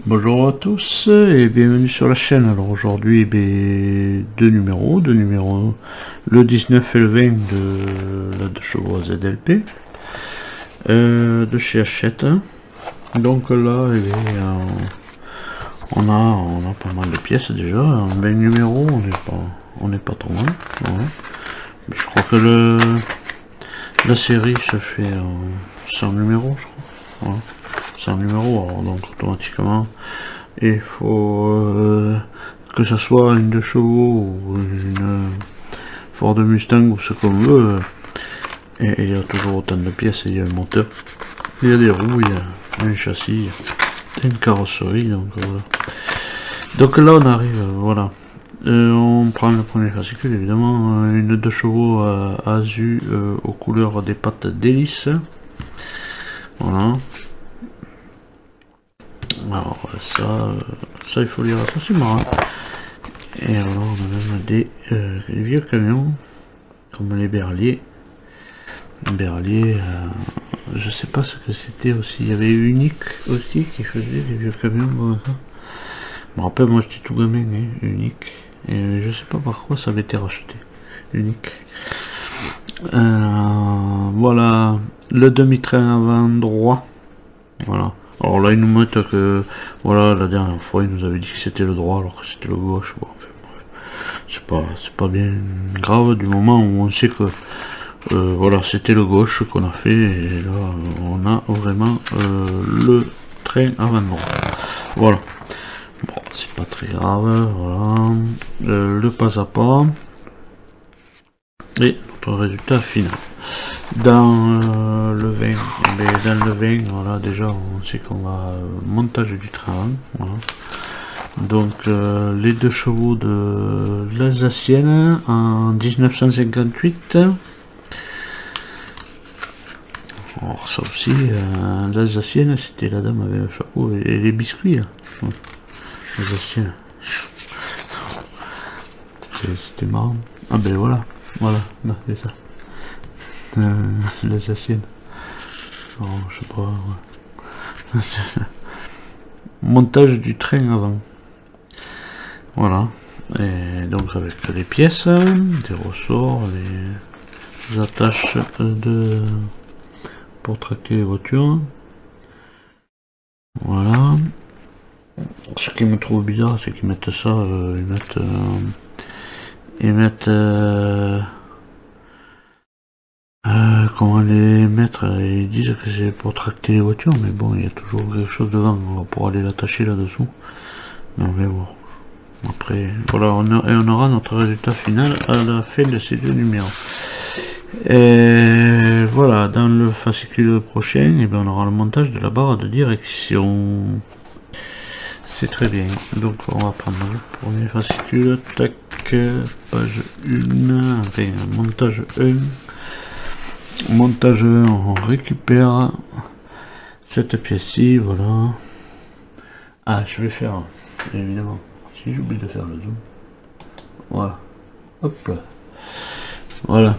Bonjour à tous et bienvenue sur la chaîne. Alors aujourd'hui, deux numéros, le 19 et le 20 de la 2 chevaux ZLP de chez Hachette. Donc là, on a pas mal de pièces déjà. Un 20 numéros, on n'est pas trop loin. Voilà. Je crois que la série se fait 100 numéros, je crois. Voilà. 100 numéros, alors donc automatiquement il faut que ça soit une 2 chevaux ou une Ford Mustang ou ce qu'on veut, et il y a toujours autant de pièces. Il y a un moteur, il y a des roues, il y a un châssis, une carrosserie, donc voilà. Donc là on arrive, voilà. On prend le premier fascicule, évidemment, une 2 chevaux azu aux couleurs des pattes d'hélice. Voilà. Alors ça il faut lire attention. Et alors on a même des vieux camions comme les Berlier. Je sais pas ce que c'était aussi. Il y avait Unique aussi qui faisait des vieux camions comme ça. Je me rappelle, moi j'étais tout gamin, Unique. Et je sais pas par quoi ça avait été racheté. Unique. Voilà le demi-train avant droit. Voilà. Alors là, ils nous mettent que, voilà, la dernière fois, ils nous avaient dit que c'était le droit alors que c'était le gauche. Bon, enfin, c'est pas bien grave du moment où on sait que, voilà, c'était le gauche qu'on a fait, et là, on a vraiment le train avant droit. Voilà. Bon, c'est pas très grave, voilà. Le pas à pas. Et notre résultat final. Dans le 20, voilà, déjà on sait qu'on va montage du train, voilà. Donc les 2 chevaux de l'Alsacienne en 1958. Alors ça aussi, l'Alsacienne, c'était la dame avec le chapeau et les biscuits là. L'Alsacienne, c'était marrant. Ah ben voilà, c'est ça. L'Alsacienne. Oh, je sais pas. Ouais. Montage du train avant. Voilà. Et donc avec les pièces, des ressorts, les attaches pour tracter les voitures. Voilà. Ce qui me trouve bizarre, c'est qu'ils mettent ça, comment les mettre, ils disent que c'est pour tracter les voitures, mais bon, il y a toujours quelque chose devant pour aller l'attacher là-dessous. Non mais bon, après, voilà, on aura notre résultat final à la fin de ces 2 numéros. Et voilà, dans le fascicule prochain, et bien, on aura le montage de la barre de direction. C'est très bien. Donc on va prendre le premier fascicule, tac, page 1, enfin, montage 1. Montage 1, on récupère cette pièce-ci, voilà. Ah, je vais faire, évidemment, si j'oublie de faire le zoom, voilà, hop là, voilà,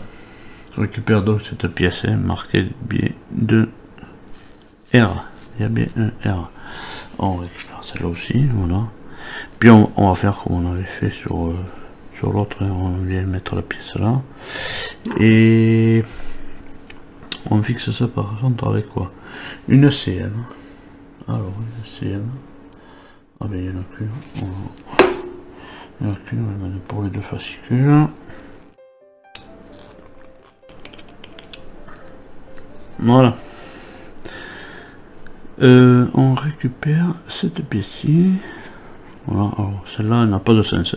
je récupère donc cette pièce, marquée bien de R, il y a bien un R, on récupère celle-là aussi, voilà, puis on va faire comme on avait fait sur l'autre, on vient mettre la pièce là, et on fixe ça par contre avec quoi? Une CM. Alors, une CM. Ah ben il n'y en a qu'une. Il n'y en a qu'une, on va mettre pour les 2 fascicules. Voilà. On récupère cette pièce-ci. Voilà, alors celle-là, elle n'a pas de sens.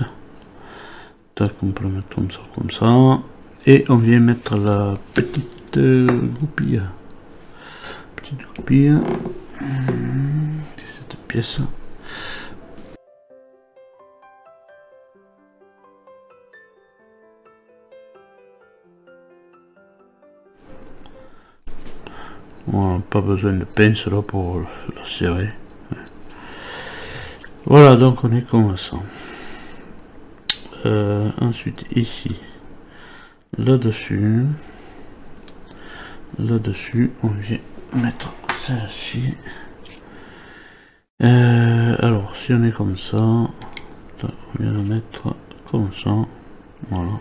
Tac, on peut la mettre comme ça. Et on vient mettre la petite goupille. C'est cette pièce. On n'a pas besoin de pince là pour la serrer. Voilà, donc on est comme ça. Ensuite ici, là-dessus, on vient mettre celle-ci Alors si on est comme ça, on vient le mettre comme ça, voilà,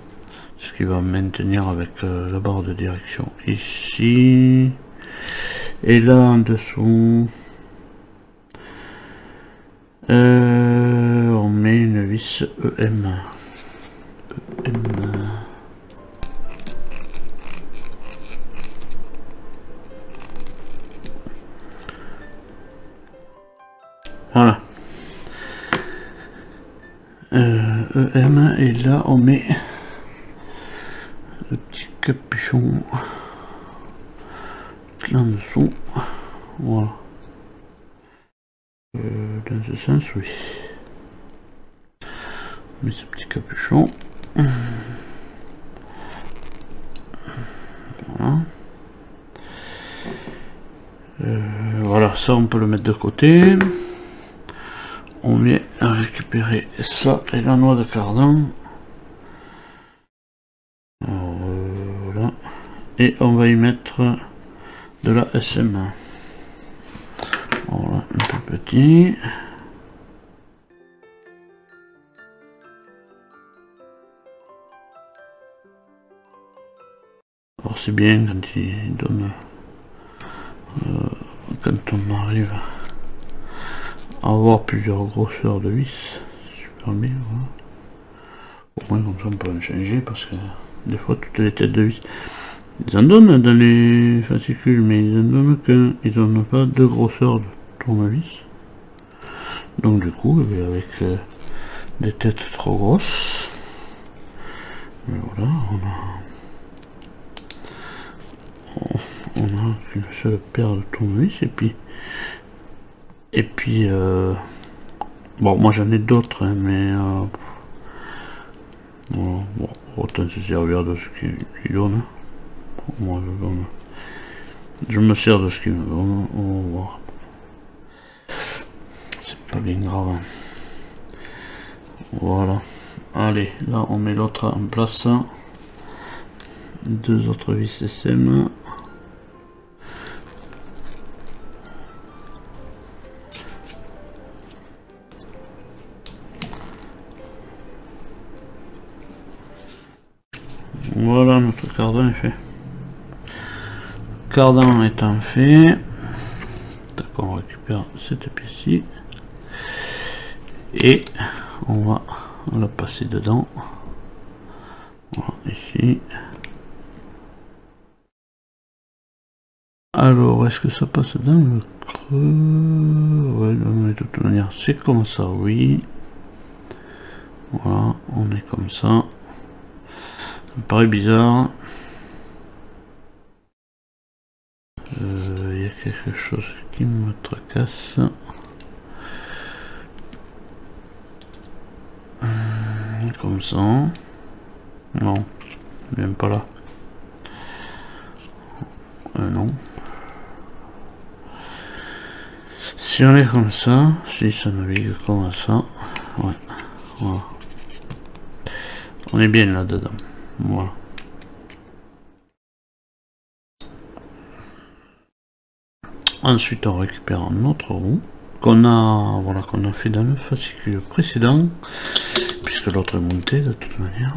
ce qui va maintenir avec la barre de direction ici, et là en dessous on met une vis EM. Voilà. EM, et là on met le petit capuchon là en dessous. Voilà. Dans ce sens, oui. On met ce petit capuchon. Voilà. Voilà, ça on peut le mettre de côté. On vient à récupérer ça et la noix de cardan. Voilà. Et on va y mettre de la SM. Voilà, un peu petit. Alors c'est bien quand il donne, quand on arrive à avoir plusieurs grosseurs de vis, super bien. Voilà. Au moins comme ça on peut en changer, parce que des fois toutes les têtes de vis, ils en donnent dans les fascicules, mais ils en donnent qu'un, ils donnent pas de grosseur de tournevis. Donc du coup, avec des têtes trop grosses, voilà, on a qu'une seule paire de tournevis, et puis bon, moi j'en ai d'autres, hein, mais voilà, bon, autant se servir de ce qu'il donne. Moi je me sers de ce qu'il me donne, on va voir. C'est pas bien grave. Voilà. Allez, là on met l'autre en place. Deux autres vis SM. Voilà, notre cardan est fait. Cardan étant fait, on récupère cette pièce-ci et on va la passer dedans. Voilà, ici. Alors, est-ce que ça passe dans le creux? Ouais, de toute manière, c'est comme ça, oui. Voilà, on est comme ça. Ça me paraît bizarre. Il y a quelque chose qui me tracasse. Comme ça. Non, même pas là. Non. Si on est comme ça, si ça navigue comme ça, ouais, voilà. On est bien là dedans. Voilà. Ensuite, on récupère notre roue qu'on a, voilà, qu'on a fait dans le fascicule précédent, puisque l'autre est monté de toute manière.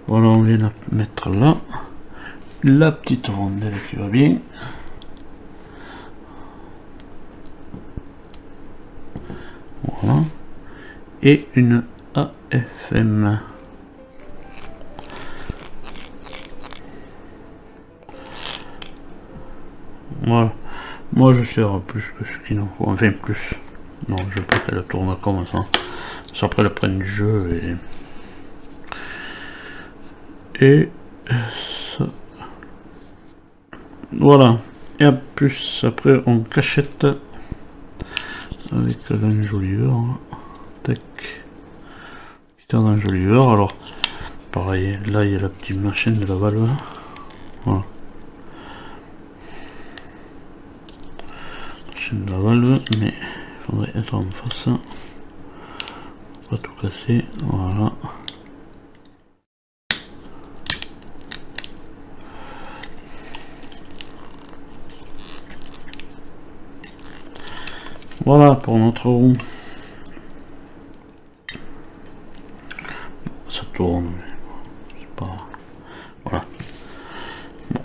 Voilà, on vient la mettre là. La petite rondelle qui va bien. Voilà. Et une AFM. Voilà. Moi je sers plus que ce qu'il en faut. Enfin plus. Non, je veux pas qu'elle tourne comme ça. Ça après la prenne du jeu et ça. Voilà. Et en plus après on cachette avec l'enjoliveur. Tac. Petit enjoliveur. Alors pareil, là il y a la petite machine de la valve. Voilà. Machine de la valve, mais il faudrait être en face. Pas tout casser. Voilà. Voilà pour notre roue. Ça tourne, mais c'est pas... Voilà. Bon.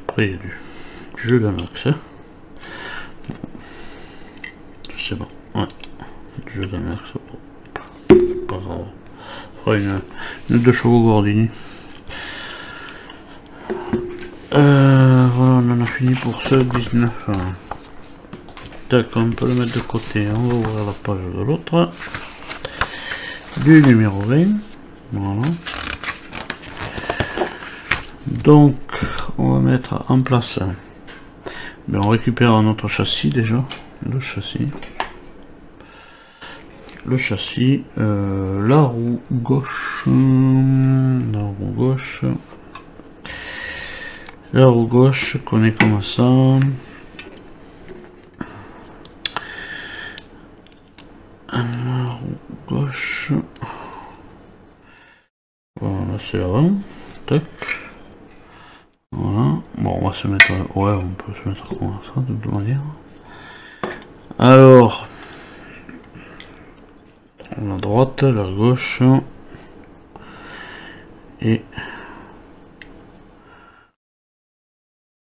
Après il y a du jeu d'Amax. Hein. C'est bon. Ouais. Du jeu d'Amax. Pas grave. On fera une 2 chevaux Gordini. Voilà, on en a fini pour ce 19. D'accord, on peut le mettre de côté. On va ouvrir la page de l'autre. Du numéro 20. Voilà. Donc, on va mettre en place. Mais on récupère notre châssis déjà. Le châssis. Le châssis. La roue gauche. La roue gauche. La roue gauche, qu'on est comme ça. La roue gauche. Voilà, c'est l'avant. Tac. Voilà. Bon, on va se mettre... Ouais, on peut se mettre comme ça, de toute manière. Alors... la droite, la gauche. Et...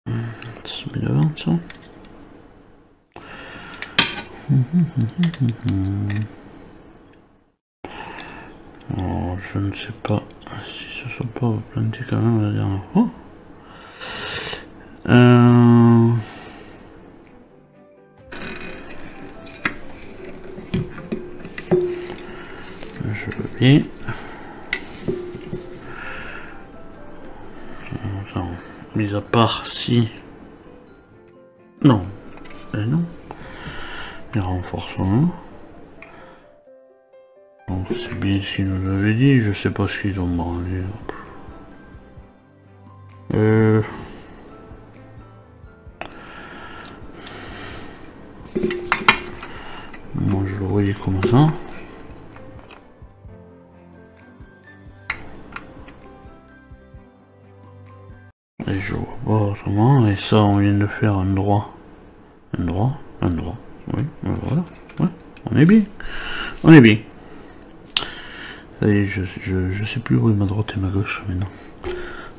ça se met devant, ça. Alors, je ne sais pas si ce sont pas plantés quand même la dernière fois. Je veux bien. Enfin, mis à part si... Non. Et non. Les renforcements. Donc c'est bien ce qu'ils nous avaient dit, je sais pas ce qu'ils ont branlé. Moi je le voyais comme ça. Et je vois pas autrement, et ça on vient de faire un droit. Un droit, oui, voilà, ouais, on est bien. On est bien. Ça y est, je sais plus où est ma droite et ma gauche maintenant.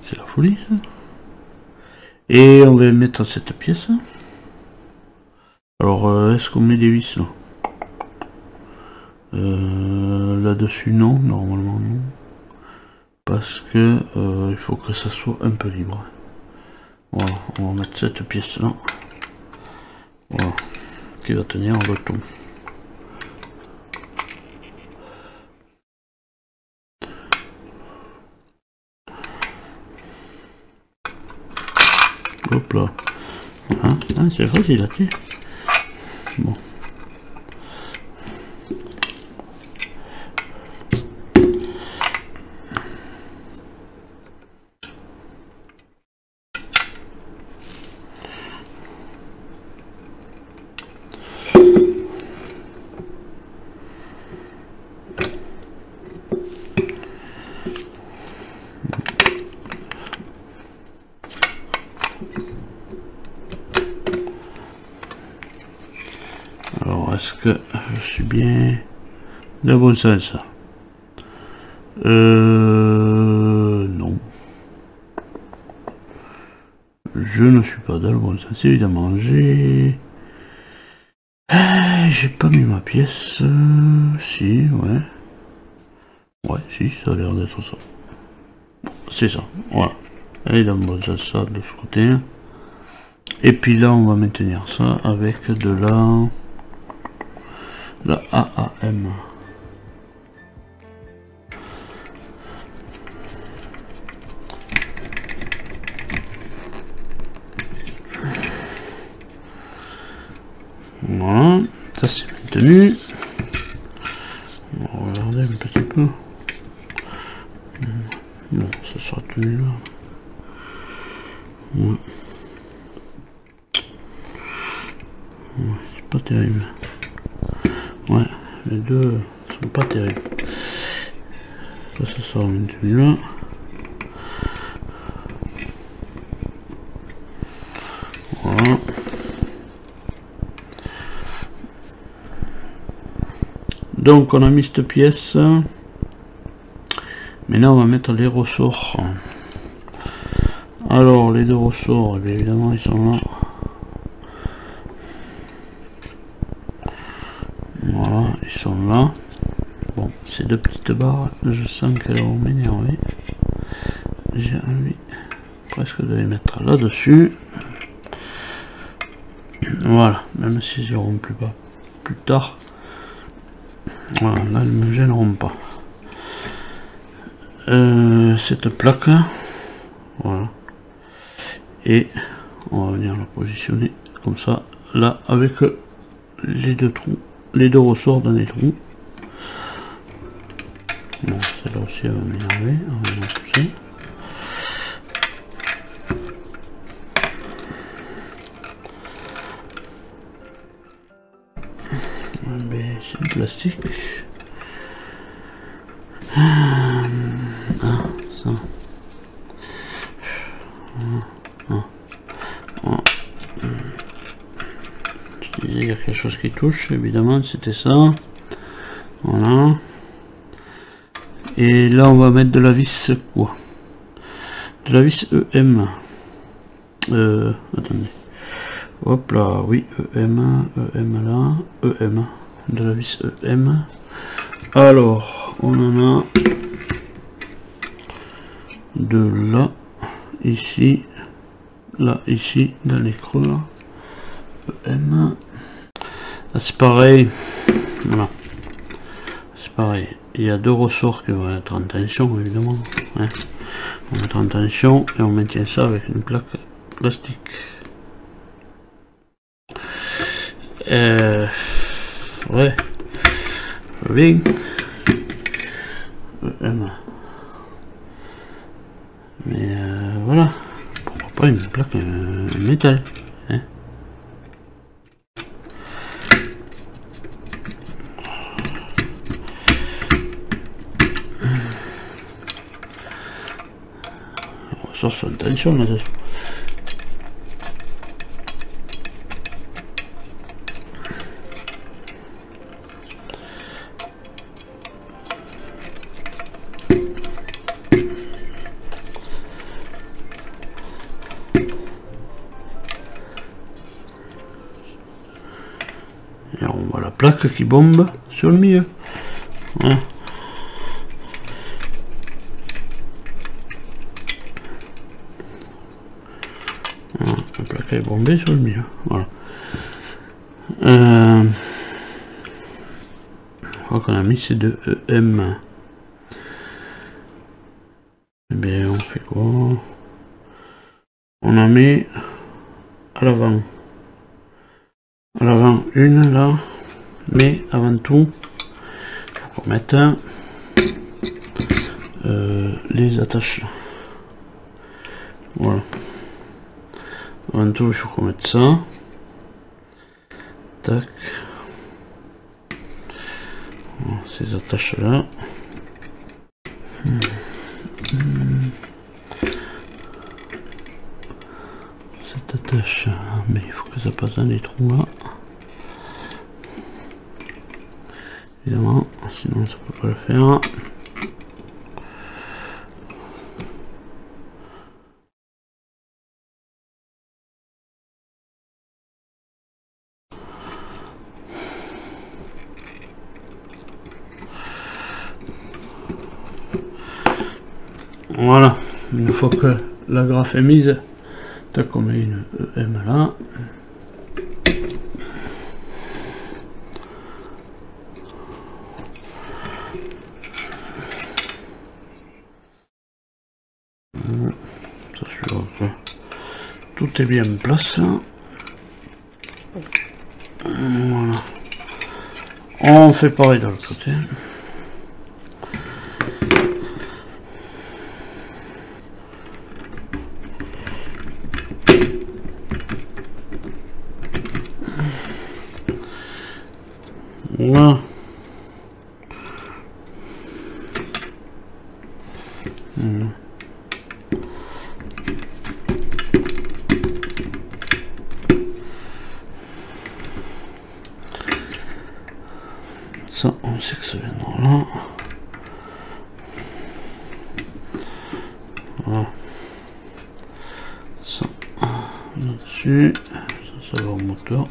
C'est la folie ça. Et on va mettre cette pièce. Alors est-ce qu'on met des vis là? Là-dessus non, normalement non. Parce que il faut que ça soit un peu libre. Voilà, on va mettre cette pièce là. Voilà, qui va tenir le tout. Hop là. Voilà. Ah, c'est facile à tirer. Bon. Est-ce que je suis bien dans le bon sens? Non. Je ne suis pas dans le bon sens, évidemment. J'ai pas mis ma pièce. Si, ouais. Ouais, si, ça a l'air d'être ça. Bon, c'est ça, voilà. Elle est dans le bon sens, ça, de ce côté. Et puis là, on va maintenir ça avec de la AAM. Voilà, ça c'est maintenu. On va regarder un petit peu. Bon, ça sera tenu là. Ouais. Ouais, c'est pas terrible. Ouais, les deux sont pas terribles. Ça sera maintenu là. Voilà. Donc on a mis cette pièce. Maintenant on va mettre les ressorts. Alors les deux ressorts, bien évidemment ils sont là. Voilà, ils sont là. Bon, ces deux petites barres, je sens qu'elles vont m'énerver. J'ai envie presque de les mettre là-dessus. Voilà, même s'ils iront plus bas plus tard. Voilà, là elles ne me gêneront pas. Cette plaque, voilà. Et on va venir la positionner comme ça, là, avec les deux trous, les deux ressorts dans les trous. Bon, celle-là aussi elle va m'énerver, on va la pousser. Mais c'est du plastique. Ah, ça. Je disais, il y a quelque chose qui touche, évidemment, c'était ça. Voilà. Et là, on va mettre de la vis quoi? De la vis EM. Attendez. Hop là, oui, EM là, EM. De la vis EM. Alors, on en a de là, ici, là, ici, dans les creux là. EM. Là, c'est pareil. Voilà. C'est pareil. Il y a deux ressorts qui vont être en tension, évidemment. Hein. On va mettre en tension et on maintient ça avec une plaque plastique. Ouais. Bien. Mais voilà. Pourquoi pas une plaque métal. Hein. On sort son tension là. Et on voit la plaque qui bombe sur le milieu. Hein. Voilà, la plaque est bombée sur le milieu. Voilà. Je crois qu'on a mis ces deux EM. Eh bien, on fait quoi? On en met à l'avant. À l'avant une là, mais avant tout, il faut qu'on mette les attaches. Voilà. Avant tout, il faut qu'on mette ça. Tac. Voilà, ces attaches là. Cette attache, mais il faut que ça passe dans les trous là. Évidemment, sinon ça peut pas le faire. Voilà, une fois que la graffe est mise, tac, on met une EM là. S'assurer que tout est bien en place. Voilà. On fait pareil de l'autre côté. Voilà. Ça, on c'est que ça vient de là. Voilà. Ça là-dessus, ça va au moteur.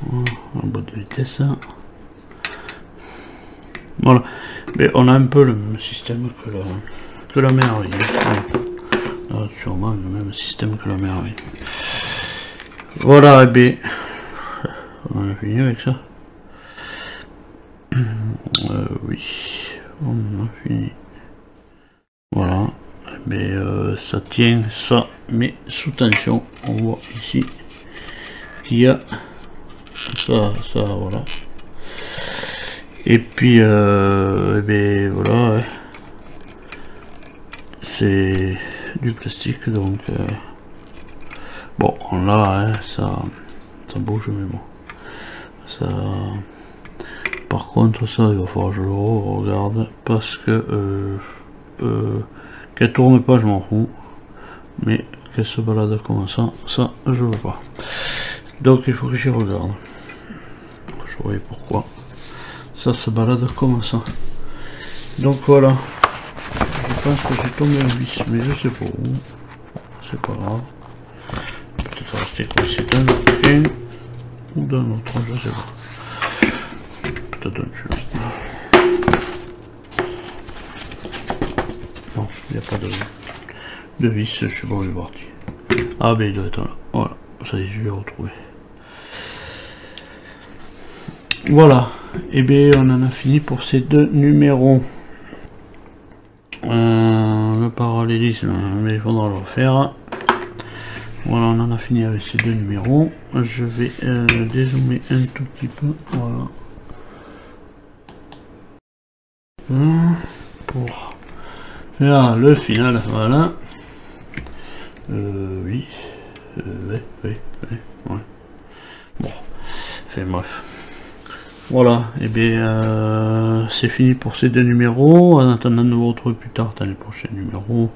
Voilà, en boîte de vitesse. Voilà, mais on a un peu le même système que la Merlin. Voilà. Sûrement le même système que la Merlin. Voilà, et bien on a fini avec ça. Oui, on a fini. Voilà, mais ça tient ça, mais sous tension. On voit ici qu'il y a ça, voilà. Et puis, ben voilà, c'est du plastique, donc bon, on l'a, ça bouge, mais bon, ça. Par contre, ça, il va falloir que je le regarde parce que qu'elle tourne pas, je m'en fous, mais qu'elle se balade comme ça, je veux pas. Donc, il faut que j'y regarde. Je vois pourquoi ça se balade comme ça. Donc voilà. Je pense que j'ai tombé un vis, mais je sais pas où. C'est pas grave. Peut-être rester coincé d'un autre ou d'un autre, je sais pas. Peut-être un celui-là. Non, il n'y a pas de vis, je sais pas où il est parti. Ah ben il doit être là. Voilà, ça y est, je vais retrouver. Voilà, et bien on en a fini pour ces deux numéros. Le parallélisme, mais il faudra le refaire. Voilà, on en a fini avec ces deux numéros. Je vais dézoomer un tout petit peu. Voilà. Pour faire le final. Voilà. Oui. Ouais. Bon. Enfin bref. Voilà, et bien c'est fini pour ces deux numéros. En attendant de vous retrouver plus tard dans les prochains numéros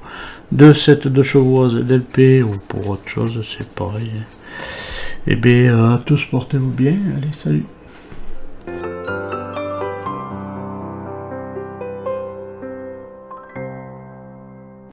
de cette 2 chevaux d'LP ou pour autre chose, c'est pareil. Et bien à tous, portez-vous bien, allez, salut.